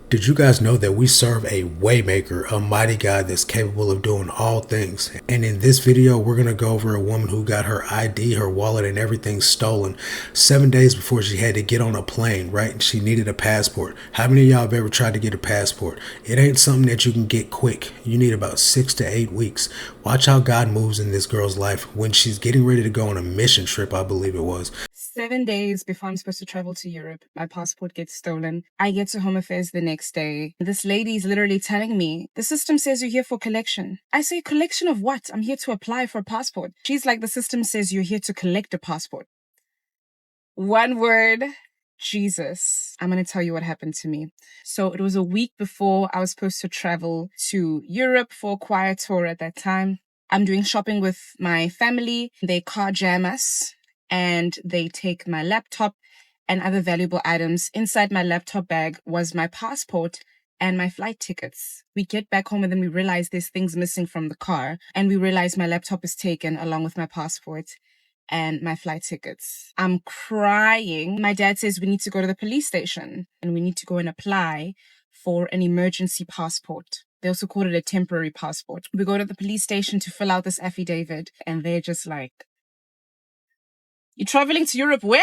Did you guys know that we serve a waymaker, a mighty God that's capable of doing all things? And in this video, we're going to go over a woman who got her ID, her wallet, and everything stolen 7 days before she had to get on a plane, right? And she needed a passport. How many of y'all have ever tried to get a passport? It ain't something that you can get quick. You need about 6 to 8 weeks. Watch how God moves in this girl's life when she's getting ready to go on a mission trip, I believe it was. 7 days before I'm supposed to travel to Europe, my passport gets stolen. I get to Home Affairs the next day. This lady is literally telling me, the system says you're here for collection. I say, collection of what? I'm here to apply for a passport. She's like, the system says you're here to collect a passport. One word, Jesus. I'm going to tell you what happened to me. So it was a week before I was supposed to travel to Europe for a quiet tour at that time. I'm doing shopping with my family. They car jam us and they take my laptop and other valuable items. Inside my laptop bag was my passport and my flight tickets. We get back home and then we realize there's things missing from the car. And we realize my laptop is taken along with my passport and my flight tickets. I'm crying. My dad says we need to go to the police station and we need to go and apply for an emergency passport. They also called it a temporary passport. We go to the police station to fill out this affidavit and they're just like, you're traveling to Europe when?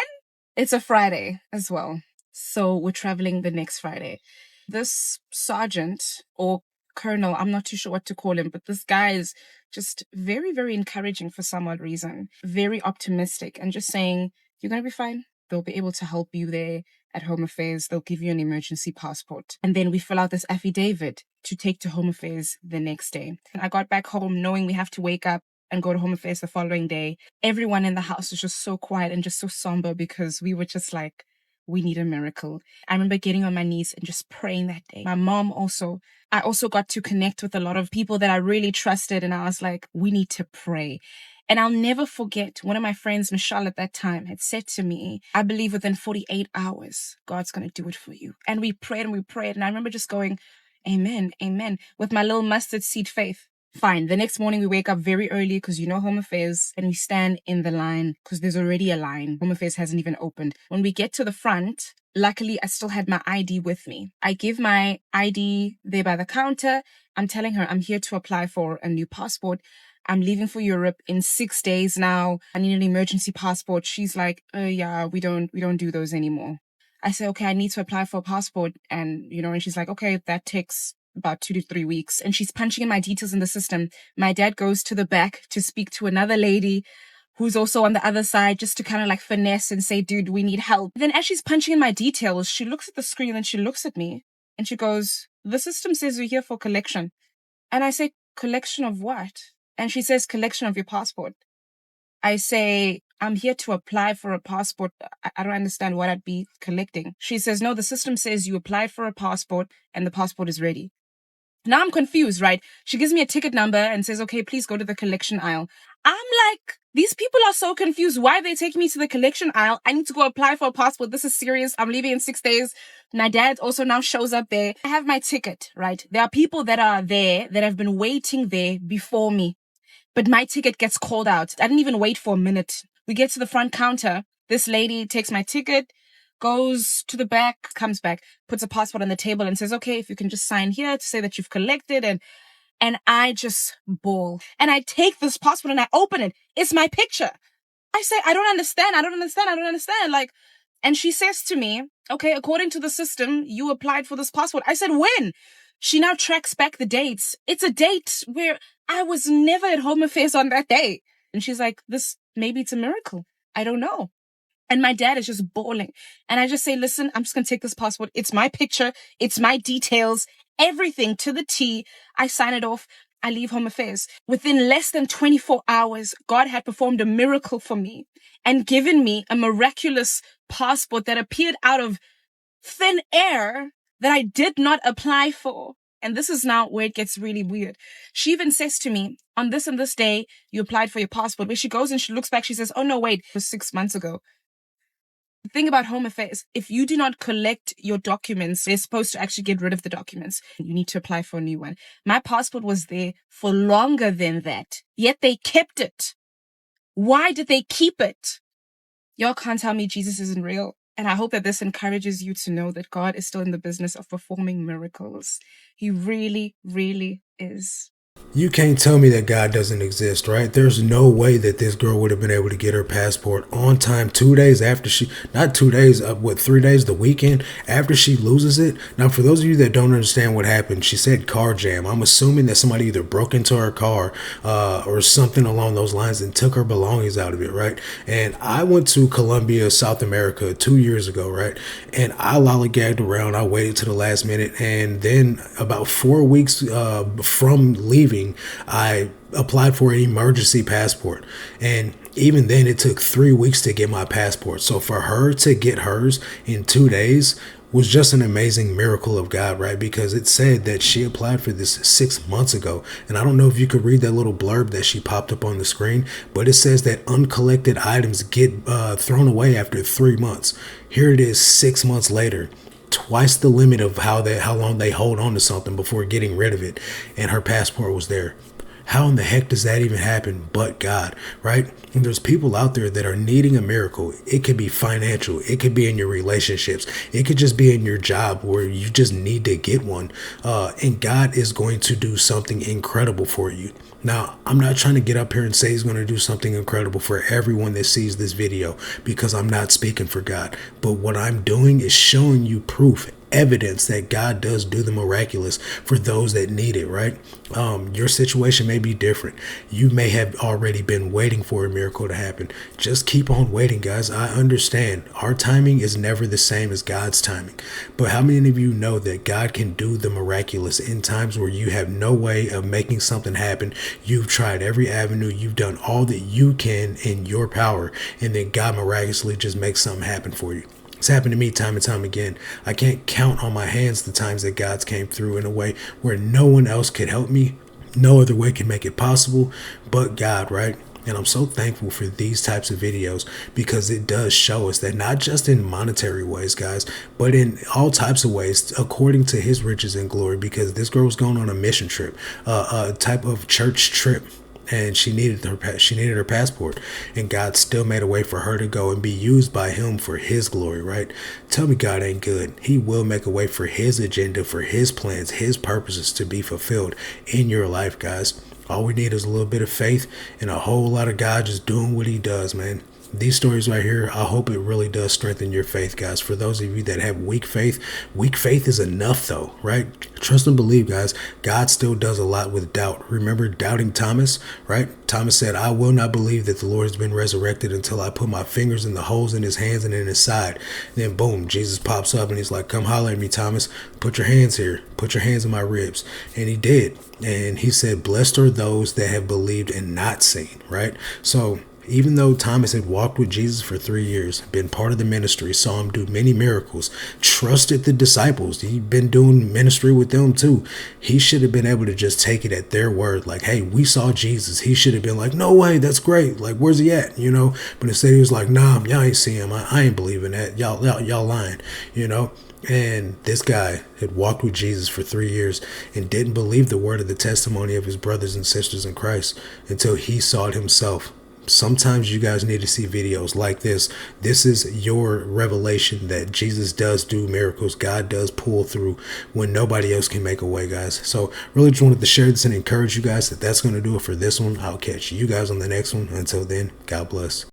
It's a Friday as well. So we're traveling the next Friday. This sergeant or colonel, I'm not too sure what to call him, but this guy is just very, very encouraging for some odd reason. Very optimistic and just saying, you're going to be fine. They'll be able to help you there at Home Affairs. They'll give you an emergency passport. And then we fill out this affidavit to take to Home Affairs the next day. And I got back home knowing we have to wake up and go to Home Affairs the following day. Everyone in the house was just so quiet and just so somber because we were just like, we need a miracle. I remember getting on my knees and just praying that day. My mom also, I also got to connect with a lot of people that I really trusted. And I was like, we need to pray. And I'll never forget, one of my friends, Michelle, at that time had said to me, I believe within 48 hours, God's going to do it for you. And we prayed and we prayed. And I remember just going, amen, amen, with my little mustard seed faith. Fine. The next morning we wake up very early because you know Home Affairs, and we stand in the line because there's already a line. Home Affairs hasn't even opened. When we get to the front, luckily I still had my ID with me. I give my ID there by the counter. I'm telling her I'm here to apply for a new passport. I'm leaving for Europe in 6 days now. I need an emergency passport. She's like, oh yeah, we don't do those anymore. I say, okay, I need to apply for a passport. And, and she's like, okay, that takes about 2 to 3 weeks. And she's punching in my details in the system. My dad goes to the back to speak to another lady who's also on the other side just to kind of like finesse and say, dude, we need help. Then as she's punching in my details, she looks at the screen and she looks at me and she goes, the system says you're here for collection. And I say, collection of what? And she says, collection of your passport. I say, I'm here to apply for a passport. I don't understand what I'd be collecting. She says, no, the system says you applied for a passport and the passport is ready. Now I'm confused, right? She gives me a ticket number and says, okay, please go to the collection aisle. I'm like, these people are so confused. Why are they taking me to the collection aisle? I need to go apply for a passport. This is serious. I'm leaving in 6 days. My dad also now shows up there. I have my ticket, right? There are people that are there that have been waiting there before me. But my ticket gets called out. I didn't even wait for a minute. We get to the front counter. This lady takes my ticket, goes to the back, comes back, puts a passport on the table and says, okay, if you can just sign here to say that you've collected. And I just bawl. And I take this passport and I open it. It's my picture. I say, I don't understand. Like, and she says to me, okay, according to the system, you applied for this passport. I said, when? She now tracks back the dates. It's a date where I was never at Home Affairs on that day. And she's like, maybe it's a miracle. I don't know. And my dad is just bawling. And I just say, listen, I'm just going to take this passport. It's my picture. It's my details, everything to the T. I sign it off. I leave Home Affairs. Within less than 24 hours, God had performed a miracle for me and given me a miraculous passport that appeared out of thin air that I did not apply for. And this is now where it gets really weird. She even says to me, on this and this day, you applied for your passport. Where she goes and she looks back, she says, oh no, wait, it was 6 months ago. The thing about Home Affairs, if you do not collect your documents, they're supposed to actually get rid of the documents. You need to apply for a new one. My passport was there for longer than that, yet they kept it. Why did they keep it? Y'all can't tell me Jesus isn't real. And I hope that this encourages you to know that God is still in the business of performing miracles. He really, really is. You can't tell me that God doesn't exist, right? There's no way that this girl would have been able to get her passport on time 2 days after not 2 days, 3 days, the weekend after she loses it. Now, for those of you that don't understand what happened, she said car jam. I'm assuming that somebody either broke into her car or something along those lines and took her belongings out of it, right? And I went to Colombia, South America 2 years ago, right? And I lollygagged around. I waited to the last minute. And then about 4 weeks from leaving, I applied for an emergency passport. And even then, it took 3 weeks to get my passport. So for her to get hers in 2 days was just an amazing miracle of God, right? Because it said that she applied for this 6 months ago. And I don't know if you could read that little blurb that she popped up on the screen, but it says that uncollected items get thrown away after 3 months. Here it is 6 months later, twice the limit of how long they hold on to something before getting rid of it, and her passport was there. How in the heck does that even happen but God, right? And there's people out there that are needing a miracle. It could be financial. It could be in your relationships. It could just be in your job where you just need to get one. And God is going to do something incredible for you. Now, I'm not trying to get up here and say he's going to do something incredible for everyone that sees this video, because I'm not speaking for God. But what I'm doing is showing you proof, evidence that God does do the miraculous for those that need it, right? Your situation may be different. You may have already been waiting for a miracle to happen. Just keep on waiting, guys. I understand our timing is never the same as God's timing. But how many of you know that God can do the miraculous in times where you have no way of making something happen? You've tried every avenue. You've done all that you can in your power, and then God miraculously just makes something happen for you. It's happened to me time and time again. I can't count on my hands the times that God's came through in a way where no one else could help me. No other way can make it possible but God, right? And I'm so thankful for these types of videos, because it does show us that not just in monetary ways, guys, but in all types of ways, according to his riches and glory, because this girl was going on a mission trip, a type of church trip, and she needed her passport, and God still made a way for her to go and be used by him for his glory, right? Tell me God ain't good. He will make a way for his agenda, for his plans, his purposes to be fulfilled in your life, guys. All we need is a little bit of faith and a whole lot of God just doing what he does, man. These stories right here, I hope it really does strengthen your faith, guys. For those of you that have weak faith is enough though, right? Trust and believe, guys. God still does a lot with doubt. Remember doubting Thomas, right? Thomas said, I will not believe that the Lord has been resurrected until I put my fingers in the holes in his hands and in his side. And then boom, Jesus pops up and he's like, come holler at me, Thomas. Put your hands here. Put your hands in my ribs. And he did. And he said, blessed are those that have believed and not seen, right? So even though Thomas had walked with Jesus for 3 years, been part of the ministry, saw him do many miracles, trusted the disciples, he'd been doing ministry with them too, he should have been able to just take it at their word. Like, hey, we saw Jesus. He should have been like, no way, that's great. Like, where's he at? You know, but instead he was like, nah, y'all ain't see him. I ain't believing that. Y'all lying, you know? And this guy had walked with Jesus for 3 years and didn't believe the word of the testimony of his brothers and sisters in Christ until he saw it himself. Sometimes you guys need to see videos like this. This is your revelation that Jesus does do miracles. God does pull through when nobody else can make a way, guys. So really just wanted to share this and encourage you guys that that's going to do it for this one. I'll catch you guys on the next one. Until then, God bless.